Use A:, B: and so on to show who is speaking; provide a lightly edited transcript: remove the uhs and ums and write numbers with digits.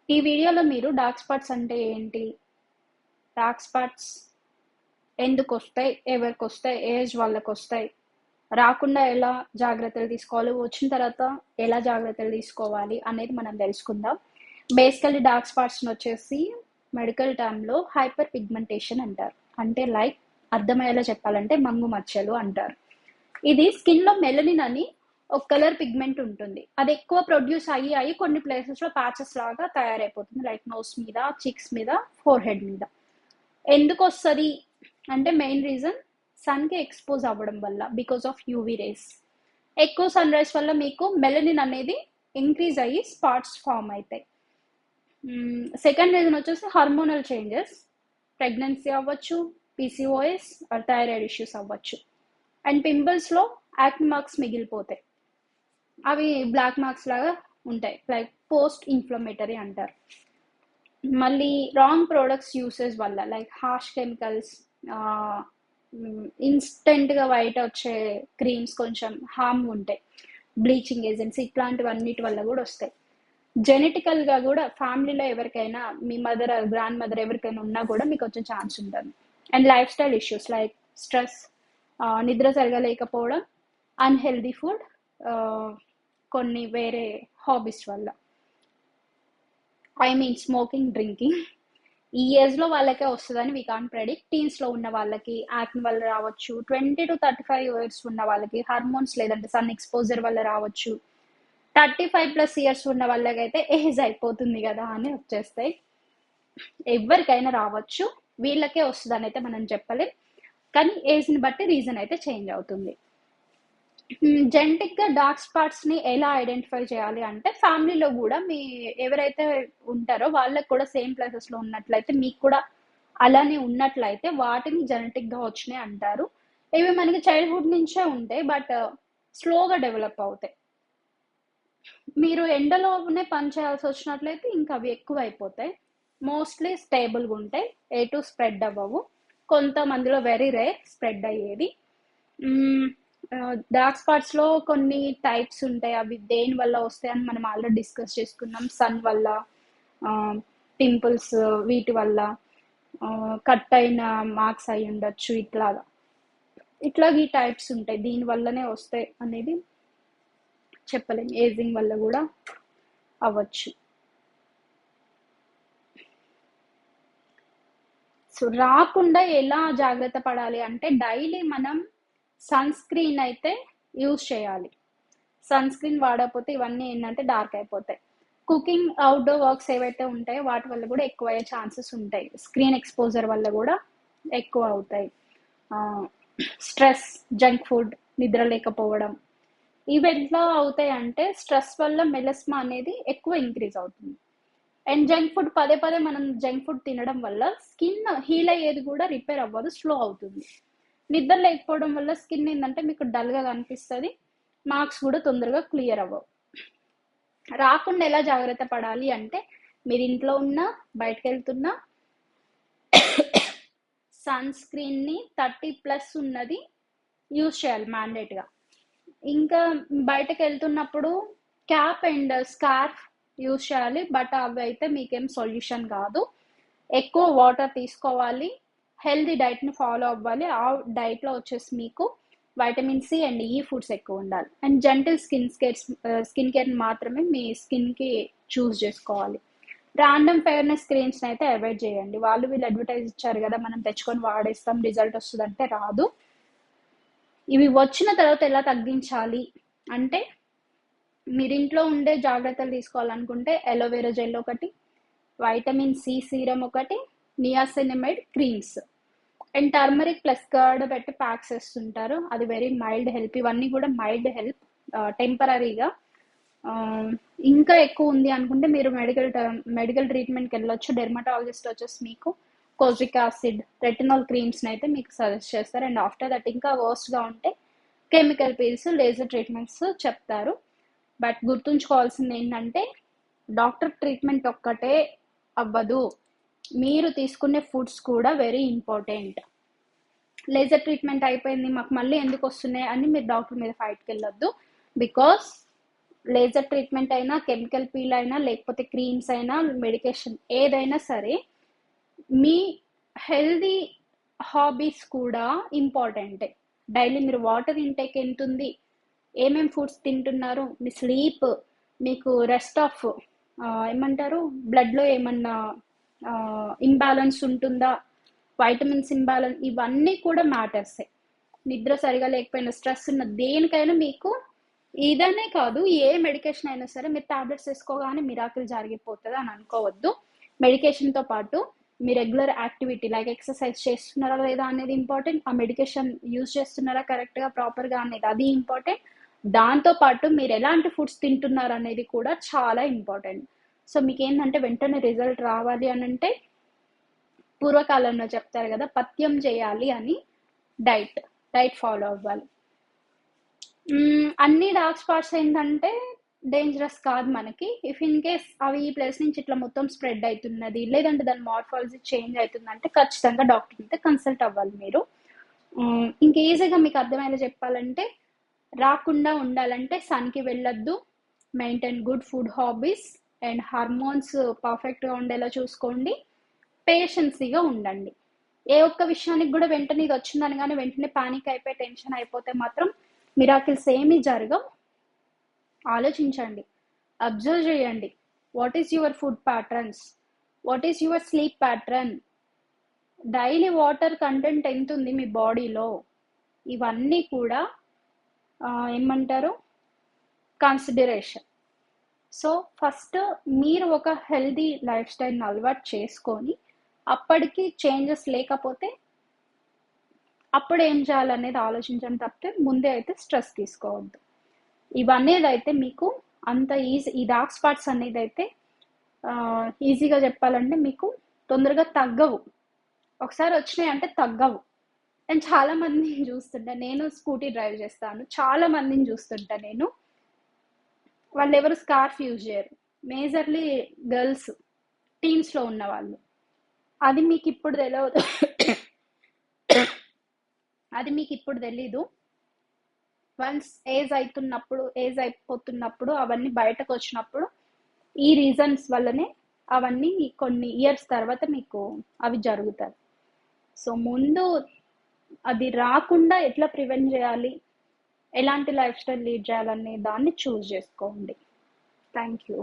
A: ఈ వీడియోలో మీరు డార్క్ స్పాట్స్ అంటే ఏంటి, డార్క్ స్పాట్స్ ఎందుకు వస్తాయి, ఎవరికి వస్తాయి, ఏజ్ వాళ్ళకి వస్తాయి, రాకుండా ఎలా జాగ్రత్తలు తీసుకోవాలి, వచ్చిన తర్వాత ఎలా జాగ్రత్తలు తీసుకోవాలి అనేది మనం తెలుసుకుందాం. బేసికల్లీ డార్క్ స్పాట్స్ని వచ్చేసి మెడికల్ టర్మ్లో హైపర్ పిగ్మెంటేషన్ అంటారు. అంటే లైక్ అర్థమయ్యేలా చెప్పాలంటే మంగు మచ్చలు అంటారు. ఇది స్కిన్లో మెలనిన్ అని ఒక కలర్ పిగ్మెంట్ ఉంటుంది. అది ఎక్కువ ప్రొడ్యూస్ అయ్యి కొన్ని ప్లేసెస్లో ప్యాచెస్ లాగా తయారైపోతుంది. లైక్ నోస్ మీద, చిక్స్ మీద, ఫోర్ హెడ్ మీద. ఎందుకు వస్తుంది అంటే మెయిన్ రీజన్ సన్కి ఎక్స్పోజ్ అవ్వడం వల్ల, బికాస్ ఆఫ్ యూవీ రేస్. ఎక్కువ సన్ రైస్ వల్ల మీకు మెలనిన్ అనేది ఇంక్రీజ్ అయ్యి స్పాట్స్ ఫామ్ అవుతాయి. సెకండ్ రీజన్ వచ్చేసి హార్మోనల్ చేంజెస్, ప్రెగ్నెన్సీ అవ్వచ్చు, పీసీఓఎస్ ఆర్ థైరాయిడ్ ఇష్యూస్ అవ్వచ్చు. అండ్ పింపుల్స్లో యాక్ని మార్క్స్ మిగిలిపోతాయి. అవి బ్లాక్ మార్క్స్ లాగా ఉంటాయి, లైక్ పోస్ట్ ఇన్ఫ్లమేటరీ అంటారు. మళ్ళీ రాంగ్ ప్రోడక్ట్స్ యూసేజ్ వల్ల, లైక్ హార్ష్ కెమికల్స్, ఇన్స్టెంట్గా వైట్ వచ్చే క్రీమ్స్ కొంచెం హార్మ్ ఉంటాయి, బ్లీచింగ్ ఏజెంట్స్, ఇట్లాంటివన్నిటి వల్ల కూడా వస్తాయి. జెనెటికల్గా కూడా ఫ్యామిలీలో ఎవరికైనా, మీ మదర్ గ్రాండ్ మదర్ ఎవరికైనా ఉన్నా కూడా మీకు వచ్చే ఛాన్స్ ఉంటుంది. And life style issues like stress, నిద్ర సరిగా లేకపోవడం, అన్హెల్దీ ఫుడ్, కొన్ని వేరే హాబీస్ వల్ల, ఐ మీన్ స్మోకింగ్, డ్రింకింగ్. ఈ ఏజ్లో వాళ్ళకే వస్తుందని వీ కాంట్ ప్రెడిక్ట్. టీన్స్లో ఉన్న వాళ్ళకి యాక్ని వల్ల రావచ్చు, 20 to 35 years ఉన్న వాళ్ళకి హార్మోన్స్ లేదంటే సన్ ఎక్స్పోజర్ వల్ల రావచ్చు, 35+ years ఉన్న వాళ్ళకైతే ఏజ్ అయిపోతుంది కదా అని వచ్చేస్తాయి. ఎవరికైనా రావచ్చు, వీళ్ళకే వస్తుందని అయితే మనం చెప్పలేం, కానీ ఏజ్ని బట్టి రీజన్ అయితే చేంజ్ అవుతుంది. జెనెటిక్గా డార్క్ స్పాట్స్ని ఎలా ఐడెంటిఫై చేయాలి అంటే, ఫ్యామిలీలో కూడా మీ ఎవరైతే ఉంటారో వాళ్ళకి కూడా సేమ్ ప్లేసెస్లో ఉన్నట్లయితే, మీకు కూడా అలానే ఉన్నట్లయితే వాటిని జెనెటిక్గా వచ్చినాయి అంటారు. ఇవి మనకి చైల్డ్హుడ్ నుంచే ఉంటాయి, బట్ స్లోగా డెవలప్ అవుతాయి. మీరు ఎండలోనే పని చేయాల్సి వచ్చినట్లయితే ఇంకా అవి ఎక్కువ అయిపోతాయి. మోస్ట్లీ స్టేబుల్గా ఉంటాయి, ఎటు స్ప్రెడ్ అవ్వవు. కొంతమందిలో వెరీ రేర్ స్ప్రెడ్ అయ్యేది. డార్క్ స్పాట్స్లో కొన్ని టైప్స్ ఉంటాయి, అవి దేని వల్ల వస్తాయని మనం ఆల్రెడీ డిస్కస్ చేసుకున్నాం. సన్ వల్ల, పింపుల్స్ వీటి వల్ల, కట్ అయిన మార్క్స్ అయి ఉండొచ్చు, ఇట్లా ఈ టైప్స్ ఉంటాయి, దీని వల్లనే వస్తాయి అనేది చెప్పలేం. ఏజింగ్ వల్ల కూడా అవ్వచ్చు. సో రాకుండా ఎలా జాగ్రత్త పడాలి అంటే, డైలీ మనం సన్ స్క్రీన్ అయితే యూజ్ చేయాలి. సన్ స్క్రీన్ వాడకపోతే ఇవన్నీ ఏంటంటే డార్క్ అయిపోతాయి. కుకింగ్, అవుట్డోర్ వర్క్స్ ఏవైతే ఉంటాయో వాటి వల్ల కూడా ఎక్కువ అయ్యే ఛాన్సెస్ ఉంటాయి. స్క్రీన్ ఎక్స్పోజర్ వల్ల కూడా ఎక్కువ అవుతాయి. స్ట్రెస్, జంక్ ఫుడ్, నిద్ర లేకపోవడం, ఇవి ఎట్లా అవుతాయి అంటే, స్ట్రెస్ వల్ల మెలస్మా అనేది ఎక్కువ ఇంక్రీజ్ అవుతుంది. అండ్ జంక్ ఫుడ్, పదే పదే మనం జంక్ ఫుడ్ తినడం వల్ల స్కిన్ హీల్ అయ్యేది కూడా రిపేర్ అవ్వదు, స్లో అవుతుంది. నిద్ర లేకపోవడం వల్ల స్కిన్ ఏంటంటే మీకు డల్గా కనిపిస్తుంది, మార్క్స్ కూడా తొందరగా క్లియర్ అవ్వవు. రాకుండా ఎలా జాగ్రత్త పడాలి అంటే, మీరు ఇంట్లో ఉన్నా బయటకు వెళ్తున్నా సన్ స్క్రీన్ని 30+ ఉన్నది యూజ్ చేయాలి మ్యాండేట్గా. ఇంకా బయటకు వెళ్తున్నప్పుడు క్యాప్ అండ్ స్కార్ఫ్ యూజ్ చేయాలి, బట్ అవి అయితే మీకేం సొల్యూషన్ కాదు. ఎక్కువ వాటర్ తీసుకోవాలి, హెల్దీ డైట్ని ఫాలో అవ్వాలి. ఆ డైట్లో వచ్చేసి మీకు వైటమిన్ సి అండ్ ఈ ఫుడ్స్ ఎక్కువ ఉండాలి. అండ్ జెంటిల్ స్కిన్ కేర్ని మాత్రమే మీ స్కిన్కి చూస్ చేసుకోవాలి. ర్యాండమ్ ఫెయిర్నెస్ క్రీమ్స్ని అయితే అవాయిడ్ చేయండి. వీళ్ళు అడ్వర్టైజ్ ఇచ్చారు కదా, మనం తెచ్చుకొని వాడేస్తాం, రిజల్ట్ వస్తుందంటే రాదు. ఇవి వచ్చిన తర్వాత ఎలా తగ్గించాలి అంటే, మీరు ఇంట్లో ఉండే జాగ్రత్తలు తీసుకోవాలనుకుంటే ఎలోవెరా జెల్ ఒకటి, వైటమిన్ సి సీరం ఒకటి, niacinamide creams, and turmeric plus curd పెట్టి ప్యాక్స్ వేస్తుంటారు, అది వెరీ మైల్డ్ హెల్ప్. ఇవన్నీ కూడా మైల్డ్ హెల్ప్, టెంపరీగా. ఇంకా ఎక్కువ ఉంది అనుకుంటే మీరు మెడికల్ ట్రీట్మెంట్కి వెళ్ళొచ్చు. డెర్మటాలజిస్ట్ వచ్చేసి మీకు కోజిక్ యాసిడ్, రెటినాల్ క్రీమ్స్ని అయితే మీకు సజెస్ట్ చేస్తారు. అండ్ ఆఫ్టర్ దట్ ఇంకా వర్స్ట్గా ఉంటే కెమికల్ పీల్స్, లేజర్ ట్రీట్మెంట్స్ చెప్తారు. బట్ గుర్తుంచుకోవాల్సింది ఏంటంటే, డాక్టర్ ట్రీట్మెంట్ ఒక్కటే అవ్వదు, మీరు తీసుకునే ఫుడ్స్ కూడా వెరీ ఇంపార్టెంట్. లేజర్ ట్రీట్మెంట్ అయిపోయింది, మాకు మళ్ళీ ఎందుకు వస్తున్నాయి అని మీరు డాక్టర్ మీద ఫైట్కి వెళ్ళొద్దు. బికాస్ లేజర్ ట్రీట్మెంట్ అయినా, కెమికల్ పీల్ అయినా, లేకపోతే క్రీమ్స్ అయినా, మెడికేషన్ ఏదైనా సరే, మీ హెల్దీ హాబీస్ కూడా ఇంపార్టెంటే. డైలీ మీరు వాటర్ ఇంటేక్ ఎంత ఉంది, ఏమేం ఫుడ్స్ తింటున్నారు, మీ స్లీప్, మీకు రెస్ట్ ఆఫ్ ఏమంటారు బ్లడ్లో ఏమన్నా ఇంబ్యాలెన్స్ ఉంటుందా, వైటమిన్స్ ఇంబ్యాలెన్స్, ఇవన్నీ కూడా మ్యాటర్సే. నిద్ర సరిగా లేకపోయినా, స్ట్రెస్ ఉన్న దేనికైనా మీకు ఇదనే కాదు, ఏ మెడికేషన్ అయినా సరే మీరు టాబ్లెట్స్ వేసుకోగానే మిరాకిల్ జరిగిపోతుంది అని అనుకోవద్దు. మెడికేషన్తో పాటు మీ రెగ్యులర్ యాక్టివిటీ లైక్ ఎక్సర్సైజ్ చేస్తున్నారా లేదా అనేది ఇంపార్టెంట్, ఆ మెడికేషన్ యూజ్ చేస్తున్నారా కరెక్ట్గా ప్రాపర్గా అనేది అది ఇంపార్టెంట్. దాంతోపాటు మీరు ఎలాంటి ఫుడ్స్ తింటున్నారు అనేది కూడా చాలా ఇంపార్టెంట్. సో మీకు ఏంటంటే వెంటనే రిజల్ట్ రావాలి అని అంటే పూర్వకాలంలో చెప్తారు కదా, పథ్యం చేయాలి అని, డైట్ ఫాలో అవ్వాలి. అన్ని డార్క్ స్పాట్స్ ఏంటంటే డేంజరస్ కాదు మనకి. ఇఫ్ ఇన్ కేస్ అవి ఈ ప్లేస్ నుంచి ఇట్లా మొత్తం స్ప్రెడ్ అవుతున్నది, లేదంటే దాని మార్ఫాలజీ చేంజ్ అవుతుందంటే ఖచ్చితంగా డాక్టర్ అయితే కన్సల్ట్ అవ్వాలి మీరు. ఇంక ఈజీగా మీకు అర్థమయ్యేలా చెప్పాలంటే, రాకుండా ఉండాలంటే సన్కి వెళ్ళొద్దు, maintain good food hobbies and hormones పర్ఫెక్ట్గా ఉండేలా చూసుకోండి, పేషెన్సీగా ఉండండి. ఏ ఒక్క విషయానికి కూడా వెంటనే ఇది వచ్చిందని కానీ వెంటనే పానిక్ అయిపోయి టెన్షన్ అయిపోతే మాత్రం మిరాకిల్స్ ఏమీ జరగవు. ఆలోచించండి, అబ్జర్వ్ చేయండి. What is your food patterns, what is your sleep pattern, daily water content ఎంత ఉంది మీ బాడీలో, ఇవన్నీ కూడా ఏమంటారు కన్సిడరేషన్. సో ఫస్ట్ మీరు ఒక హెల్దీ లైఫ్ స్టైల్ని అలవాటు చేసుకొని అప్పటికి చేంజెస్ లేకపోతే అప్పుడు ఏం చేయాలనేది ఆలోచించండి తప్పితే ముందే అయితే స్ట్రెస్ తీసుకోవద్దు. ఇవనేది అయితే మీకు అంత ఈజీ, ఈ డార్క్ స్పాట్స్ అనేది అయితే ఈజీగా చెప్పాలంటే మీకు తొందరగా తగ్గవు. ఒకసారి వచ్చినాయి అంటే తగ్గవు. నేను చాలా మందిని చూస్తుంటా, నేను స్కూటీ డ్రైవ్ చేస్తాను, చాలా మందిని చూస్తుంటా నేను, వాళ్ళు ఎవరు స్కార్ఫ్ యూజ్ చేయరు, మేజర్లీ గర్ల్స్, టీన్స్లో ఉన్న వాళ్ళు. అది మీకు ఇప్పుడు తెలియదు, అది మీకు ఇప్పుడు తెలీదు. వన్స్ ఏజ్ అయిపోతున్నప్పుడు అవన్నీ బయటకు వచ్చినప్పుడు ఈ రీజన్స్ వల్లనే అవన్నీ కొన్ని ఇయర్స్ తర్వాత మీకు అవి జరుగుతాయి. సో ముందు అది రాకుండా ఎట్లా ప్రివెంట్ చేయాలి, ఎలాంటి లైఫ్ స్టైల్ లీడ్ చేయాలనే దాన్ని చూస్ చేసుకోండి. Thank you.